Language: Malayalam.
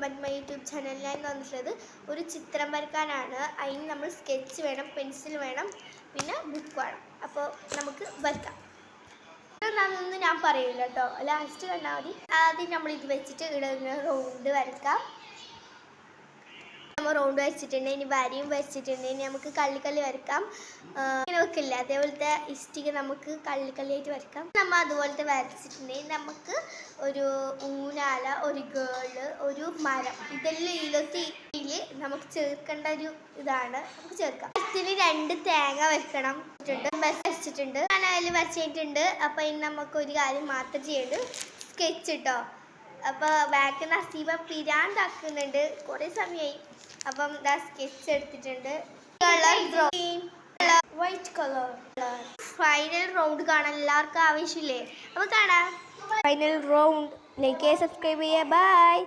Back my YouTube channel. ഞാൻ വന്നിട്ടുള്ളത് ഒരു ചിത്രം വരയ്ക്കാനാണ്. അതിന് നമ്മൾ സ്കെച്ച് വേണം, പെൻസിൽ വേണം, പിന്നെ ബുക്ക് വേണം. അപ്പോൾ നമുക്ക് വരയ്ക്കാം. അതൊന്നും ഞാൻ പറയില്ല കേട്ടോ, ലാസ്റ്റ് കണ്ടാൽ മതി. ആദ്യം നമ്മൾ ഇത് വെച്ചിട്ട് ഇവിടെ റൗണ്ട് വരയ്ക്കാം. നമ്മൾ റൗണ്ട് വരച്ചിട്ടുണ്ട്, ഇനി വരയും വരച്ചിട്ടുണ്ട്. ഇനി നമുക്ക് കള്ളിക്കള്ളി വരയ്ക്കാം. ഇങ്ങനെ വെക്കില്ല, അതേപോലത്തെ ഇഷ്ടിക നമുക്ക് കള്ളിക്കള്ളിയായിട്ട് വരയ്ക്കാം. നമ്മൾ അതുപോലത്തെ വരച്ചിട്ടുണ്ടെങ്കിൽ നമുക്ക് ഒരു ഊനാല, ഒരു ഗേള്, ഒരു മരം, ഇതെല്ലാം ഇതിലൊക്കെ നമുക്ക് ചേർക്കേണ്ട ഒരു ഇതാണ്. നമുക്ക് ചേർക്കാം. ഇതിന് 2 തേങ്ങ വരയ്ക്കണം വരച്ചിട്ടുണ്ട്. ഞാൻ അതിൽ വരച്ചിട്ടുണ്ട്. അപ്പോൾ ഇനി നമുക്ക് ഒരു കാര്യം മാത്രം ചെയ്യേണ്ടത് സ്കെച്ച് കേട്ടോ. അപ്പോൾ ബാക്ക് നസീബ പിരാന്താക്കുന്നുണ്ട്, കുറേ സമയമായി. അപ്പം ഇതാ സ്കെച്ച് എടുത്തിട്ടുണ്ട്. Colour green, white colour. Final round കാണാൻ എല്ലാവർക്കും ആവശ്യമില്ലേ? അപ്പോൾ കാണാം ഫൈനൽ റൗണ്ട്. ലൈക്ക്, സബ്സ്ക്രൈബ് ചെയ്യുക. ബൈ.